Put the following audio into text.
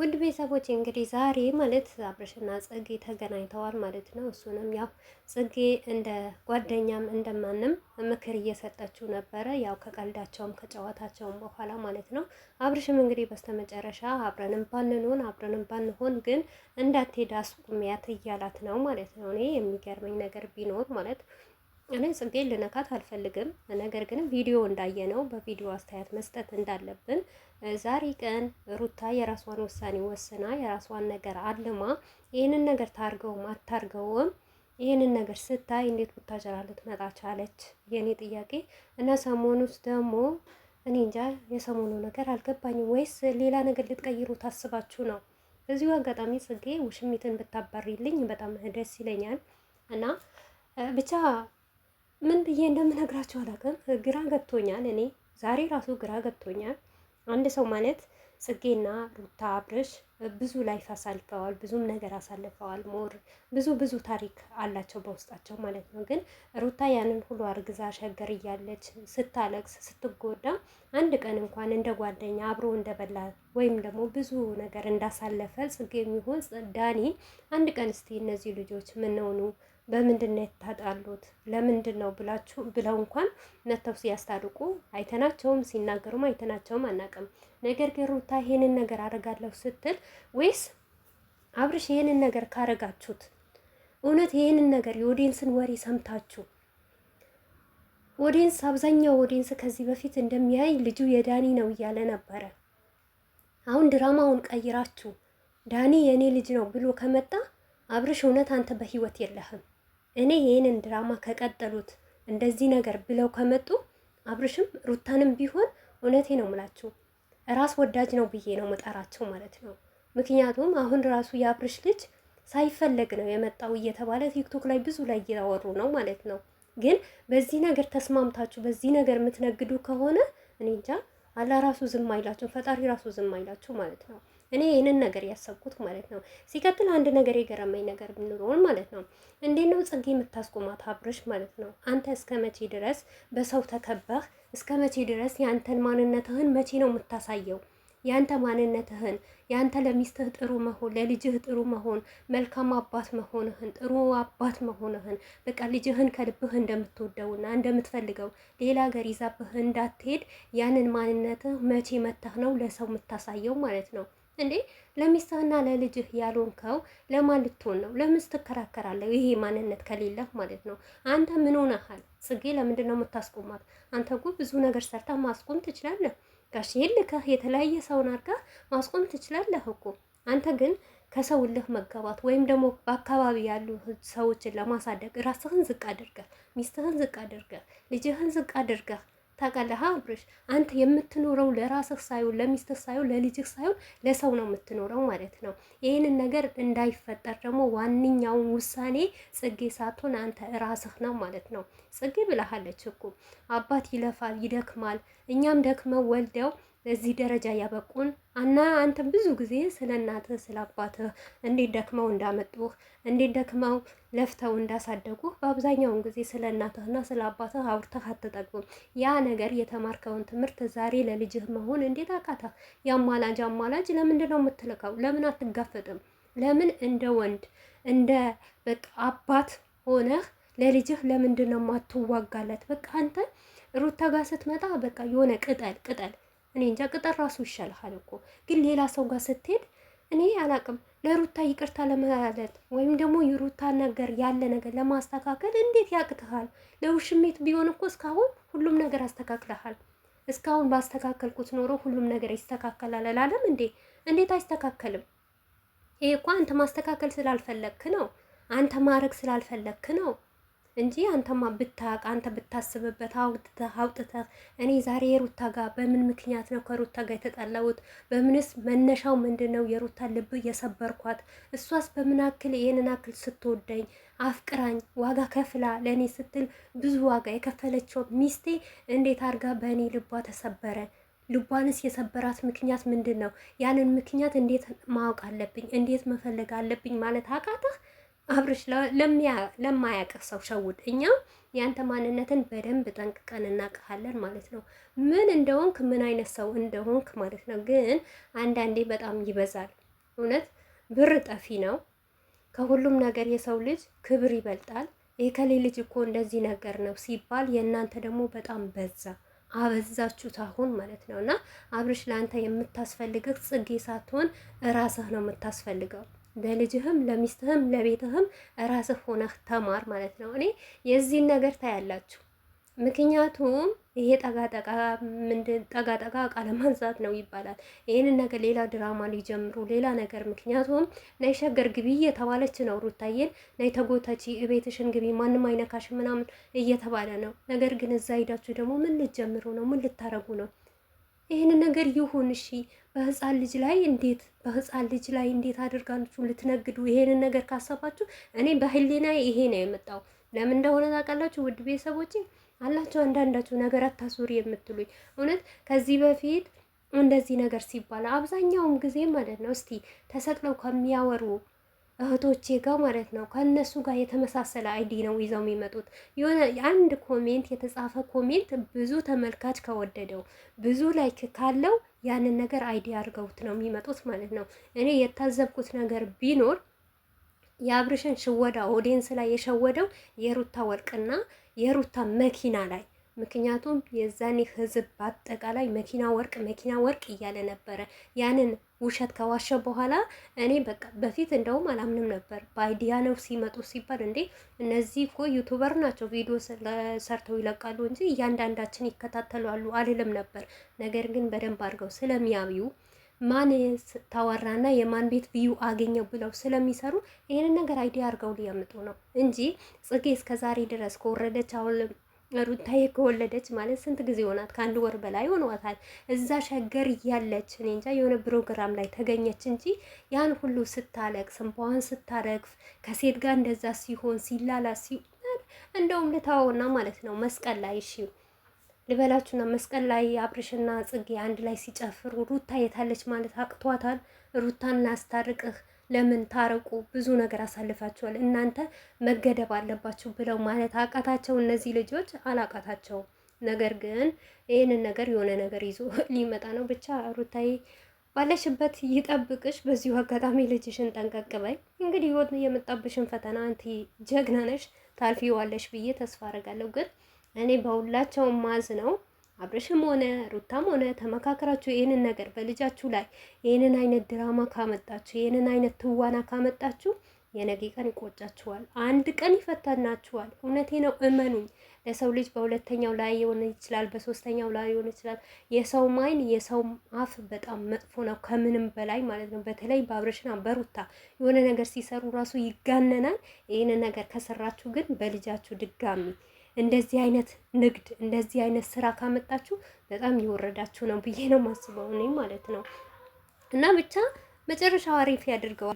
ውድ ቤተሰቦች እንግዲህ ዛሬ ማለት አብርሽና ጽጌ ተገናኝተዋል ማለት ነው። እሱንም ያው ጽጌ እንደ ጓደኛም እንደማንም ምክር እየሰጠችው ነበረ። ያው ከቀልዳቸውም ከጨዋታቸውም በኋላ ማለት ነው። አብርሽም እንግዲህ በስተመጨረሻ አብረንም ባንሆን አብረንም ባንሆን ግን እንዳትሄድ አስቁሚያት እያላት ነው ማለት ነው። እኔ የሚገርመኝ ነገር ቢኖር ማለት እኔ ጽጌን ልነካት አልፈልግም። ነገር ግን ቪዲዮ እንዳየነው በቪዲዮ አስተያየት መስጠት እንዳለብን ዛሬ ቀን ሩታ የራሷን ውሳኔ ወስና የራሷን ነገር አልማ ይህንን ነገር ታርገውም አታርገውም ይህንን ነገር ስታይ እንዴት ቡታጀራ ልትመጣ ቻለች? የኔ ጥያቄ እና ሰሞኑስ ደግሞ እኔ እንጃ የሰሞኑ ነገር አልገባኝም። ወይስ ሌላ ነገር ልትቀይሩ ታስባችሁ ነው? በዚሁ አጋጣሚ ጽጌ ውሽሚትን ብታባሪልኝ በጣም ደስ ይለኛል እና ብቻ ምን ብዬ እንደምነግራቸው አላውቅም። ግራ ገብቶኛል። እኔ ዛሬ ራሱ ግራ ገብቶኛል። አንድ ሰው ማለት ጽጌና ሩታ አብርሽ ብዙ ላይፍ አሳልፈዋል፣ ብዙም ነገር አሳልፈዋል። ሞር ብዙ ታሪክ አላቸው በውስጣቸው ማለት ነው። ግን ሩታ ያንን ሁሉ አርግዛ ሸገር እያለች ስታለቅስ ስትጎዳ አንድ ቀን እንኳን እንደ ጓደኛ አብሮ እንደበላ ወይም ደግሞ ብዙ ነገር እንዳሳለፈ ጽጌ የሚሆን ዳኒ አንድ ቀን እስቲ እነዚህ ልጆች ምንሆኑ በምንድን ነው የታጣሉት? ለምንድን ነው ብለው እንኳን መተው ሲያስታርቁ አይተናቸውም፣ ሲናገሩም አይተናቸውም አናውቅም። ነገር ግን ሩታ ይሄንን ነገር አደርጋለሁ ስትል ወይስ አብርሽ ይሄንን ነገር ካረጋችሁት እውነት ይሄንን ነገር የኦዲየንስን ወሬ ሰምታችሁ ኦዲየንስ አብዛኛው ኦዲየንስ ከዚህ በፊት እንደሚያይ ልጁ የዳኒ ነው እያለ ነበረ። አሁን ድራማውን ቀይራችሁ ዳኒ የኔ ልጅ ነው ብሎ ከመጣ አብርሽ እውነት አንተ በህይወት የለህም። እኔ ይሄንን ድራማ ከቀጠሉት እንደዚህ ነገር ብለው ከመጡ አብርሽም ሩታንም ቢሆን እውነቴ ነው የምላችሁ ራስ ወዳጅ ነው ብዬ ነው መጠራቸው ማለት ነው። ምክንያቱም አሁን ራሱ የአብርሽ ልጅ ሳይፈለግ ነው የመጣው እየተባለ ቲክቶክ ላይ ብዙ ላይ እያወሩ ነው ማለት ነው። ግን በዚህ ነገር ተስማምታችሁ በዚህ ነገር የምትነግዱ ከሆነ እኔ እንጃ አላህ ራሱ ዝም አይላችሁ፣ ፈጣሪ ራሱ ዝም አይላችሁ ማለት ነው። እኔ ይህንን ነገር ያሰብኩት ማለት ነው። ሲቀጥል አንድ ነገር የገረመኝ ነገር ብንሆን ማለት ነው እንዴት ነው ጽጌ የምታስቆማት አብርሽ ማለት ነው? አንተ እስከ መቼ ድረስ በሰው ተከባህ? እስከ መቼ ድረስ የአንተን ማንነትህን መቼ ነው የምታሳየው? ያንተ ማንነትህን ያንተ ለሚስትህ ጥሩ መሆን ለልጅህ ጥሩ መሆን መልካም አባት መሆንህን ጥሩ አባት መሆንህን በቃ ልጅህን ከልብህ እንደምትወደውና እንደምትፈልገው ሌላ ሀገር ይዛብህ እንዳትሄድ ያንን ማንነትህ መቼ መተህ ነው ለሰው የምታሳየው ማለት ነው? እንዴ ለሚስትህና ለልጅህ ያልሆንከው ለማን ልትሆን ነው? ለምን ትከራከራለህ? ይሄ ማንነት ከሌለህ ማለት ነው። አንተ ምን ሆነሃል? ጽጌ ለምንድን ነው የምታስቆማት? አንተ እኮ ብዙ ነገር ሰርታ ማስቆም ትችላለህ። ጋሽ ልከህ የተለያየ ሰውን አድርገህ ማስቆም ትችላለህ እኮ። አንተ ግን ከሰው ልህ መጋባት ወይም ደግሞ በአካባቢ ያሉ ሰዎችን ለማሳደግ ራስህን ዝቅ አድርገህ ሚስትህን ዝቅ አድርገህ ልጅህን ዝቅ አድርገህ ታውቃለህ አብርሽ፣ አንተ የምትኖረው ለራስህ ሳይሆን ለሚስትህ ሳይሆን ለልጅህ ሳይሆን ለሰው ነው የምትኖረው ማለት ነው። ይህንን ነገር እንዳይፈጠር ደግሞ ዋነኛውን ውሳኔ ጽጌ ሳትሆን አንተ ራስህ ነው ማለት ነው። ጽጌ ብለሃለች እኮ አባት ይለፋል ይደክማል፣ እኛም ደክመው ወልደው ለዚህ ደረጃ ያበቁን እና አንተ ብዙ ጊዜ ስለ እናትህ ስለ አባትህ እንዴት ደክመው እንዳመጡህ እንዴት ደክመው ለፍተው እንዳሳደጉህ በአብዛኛውን ጊዜ ስለ እናትህና ስለ አባትህ አውርተህ አትጠግብም። ያ ነገር የተማርከውን ትምህርት ዛሬ ለልጅህ መሆን እንዴት አቃተህ? አማላጅ ለምንድን ነው የምትልከው? ለምን አትጋፈጥም? ለምን እንደ ወንድ እንደ በቃ አባት ሆነህ ለልጅህ ለምንድን ነው የማትዋጋለት? በቃ አንተ ሩታ ጋር ስትመጣ በቃ የሆነ ቅጠል እኔ እንጃ ቅጠል ራሱ ይሻልሃል እኮ። ግን ሌላ ሰው ጋር ስትሄድ እኔ አላቅም ለሩታ ይቅርታ ለማለት ወይም ደግሞ የሩታ ነገር ያለ ነገር ለማስተካከል እንዴት ያቅትሃል? ለውሽሜት ቢሆን እኮ እስካሁን ሁሉም ነገር አስተካክለሃል። እስካሁን ባስተካከልኩት ኖሮ ሁሉም ነገር ይስተካከላል አላለም እንዴ? እንዴት አይስተካከልም? ይሄ እኮ አንተ ማስተካከል ስላልፈለግክ ነው። አንተ ማድረግ ስላልፈለግክ ነው እንጂ አንተማ ብታውቅ አንተ ብታስብበት አውጥተህ እኔ ዛሬ የሩታ ጋር በምን ምክንያት ነው ከሩታ ጋር የተጣላሁት? በምንስ መነሻው ምንድን ነው የሩታ ልብ የሰበርኳት? እሷስ በምን አክል ይሄንን አክል ስትወደኝ አፍቅራኝ ዋጋ ከፍላ ለእኔ ስትል ብዙ ዋጋ የከፈለችው ሚስቴ እንዴት አድርጋ በእኔ ልቧ ተሰበረ? ልቧንስ የሰበራት ምክንያት ምንድን ነው? ያንን ምክንያት እንዴት ማወቅ አለብኝ? እንዴት መፈለግ አለብኝ ማለት አቃተህ? አብርሽ ለማያውቅህ ሰው ሸውድ። እኛ ያንተ ማንነትን በደንብ ጠንቅቀን እናውቅሃለን ማለት ነው። ምን እንደሆንክ ምን አይነት ሰው እንደሆንክ ማለት ነው። ግን አንዳንዴ በጣም ይበዛል። እውነት ብር ጠፊ ነው። ከሁሉም ነገር የሰው ልጅ ክብር ይበልጣል። የከሌ ልጅ እኮ እንደዚህ ነገር ነው ሲባል የእናንተ ደግሞ በጣም በዛ፣ አበዛችሁት አሁን ማለት ነው። እና አብርሽ ለአንተ የምታስፈልግህ ጽጌ ሳትሆን ራስህ ነው የምታስፈልገው። ለልጅህም ለሚስትህም ለቤትህም ራስህ ሆነህ ተማር ማለት ነው። እኔ የዚህን ነገር ታያላችሁ። ምክንያቱም ይሄ ጠጋ ቃለ ማንሳት ነው ይባላል። ይህንን ነገር ሌላ ድራማ ሊጀምሩ ሌላ ነገር። ምክንያቱም ነይ ሸገር ግቢ እየተባለች ነው ሩታዬን፣ ነይ ተጎተቺ እቤትሽን ግቢ ማንም አይነካሽ ምናምን እየተባለ ነው። ነገር ግን እዛ ሂዳችሁ ደግሞ ምን ልትጀምሩ ነው? ምን ልታረጉ ነው? ይህን ነገር ይሁን እሺ። በህፃን ልጅ ላይ እንዴት አድርጋችሁ ልትነግዱ? ይሄንን ነገር ካሰባችሁ እኔ በህሊና ይሄ ነው የመጣው። ለምን እንደሆነ ታውቃላችሁ ውድ ቤተሰቦቼ አላቸው አንዳንዳችሁ ነገር አታሱሪ የምትሉኝ እውነት ከዚህ በፊት እንደዚህ ነገር ሲባል አብዛኛውም ጊዜ ማለት ነው እስቲ ተሰቅለው ከሚያወሩ እህቶቼ ጋር ማለት ነው ከእነሱ ጋር የተመሳሰለ አይዲ ነው ይዘው የሚመጡት። የሆነ አንድ ኮሜንት የተጻፈ ኮሜንት ብዙ ተመልካች ከወደደው ብዙ ላይክ ካለው ያንን ነገር አይዲ አድርገውት ነው የሚመጡት ማለት ነው። እኔ የታዘብኩት ነገር ቢኖር የአብርሽን ሽወዳ ኦዲየንስ ላይ የሸወደው የሩታ ወርቅና የሩታ መኪና ላይ። ምክንያቱም የዛኔ ህዝብ በአጠቃላይ መኪና ወርቅ እያለ ነበረ። ያንን ውሸት ከዋሸ በኋላ እኔ በቃ በፊት እንደውም አላምንም ነበር። በአይዲያ ነው ሲመጡ ሲባል እንዴ እነዚህ እኮ ዩቱበር ናቸው ቪዲዮ ሰርተው ይለቃሉ እንጂ እያንዳንዳችን ይከታተላሉ አልልም ነበር። ነገር ግን በደንብ አድርገው ስለሚያዩ ማን ታወራና የማን ቤት ቪዩ አገኘው ብለው ስለሚሰሩ ይሄንን ነገር አይዲያ አድርገው ሊያምጡ ነው እንጂ ጽጌ እስከዛሬ ድረስ ከወረደች አሁን ሩታዬ ከወለደች ማለት ስንት ጊዜ ሆናት? ከአንድ ወር በላይ ሆኗታል። እዛ ሸገር እያለች እኔ እንጃ የሆነ ፕሮግራም ላይ ተገኘች እንጂ ያን ሁሉ ስታለቅስ እንባዋን ስታረግፍ ከሴት ጋር እንደዛ ሲሆን ሲላላ እንደውም ልታወና ማለት ነው መስቀል ላይ እሺ ልበላችሁና መስቀል ላይ አብርሽና ጽጌ አንድ ላይ ሲጨፍሩ ሩታ የታለች ማለት አቅቷታል። ሩታን ላስታርቅህ ለምን ታረቁ? ብዙ ነገር አሳልፋችኋል፣ እናንተ መገደብ አለባችሁ ብለው ማለት አቃታቸው። እነዚህ ልጆች አላቃታቸውም። ነገር ግን ይህንን ነገር የሆነ ነገር ይዞ ሊመጣ ነው። ብቻ ሩታዬ ባለሽበት ይጠብቅሽ። በዚሁ አጋጣሚ ልጅሽን ጠንቀቅ በይ። እንግዲህ ህይወት የመጣብሽን ፈተና አንቲ ጀግና ነሽ፣ ታልፊዋለሽ ብዬ ተስፋ አደርጋለሁ። ግን እኔ በሁላቸውም ማዝ ነው። አብርሽም ሆነ ሩታም ሆነ ተመካከራችሁ ይህንን ነገር በልጃችሁ ላይ ይህንን አይነት ድራማ ካመጣችሁ ይህንን አይነት ትዋና ካመጣችሁ የነገ ቀን ይቆጫችኋል። አንድ ቀን ይፈተናችኋል። እውነቴ ነው፣ እመኑኝ። ለሰው ልጅ በሁለተኛው ላይ ሊሆን ይችላል፣ በሶስተኛው ላይ ሊሆን ይችላል። የሰው ማይን የሰው አፍ በጣም መጥፎ ነው፣ ከምንም በላይ ማለት ነው። በተለይ በአብርሽና በሩታ የሆነ ነገር ሲሰሩ ራሱ ይጋነናል። ይህንን ነገር ከሰራችሁ ግን በልጃችሁ ድጋሚ እንደዚህ አይነት ንግድ እንደዚህ አይነት ስራ ካመጣችሁ በጣም ይወረዳችሁ ነው ብዬ ነው ማስበው እኔ ማለት ነው። እና ብቻ መጨረሻው አሪፍ ያድርገው።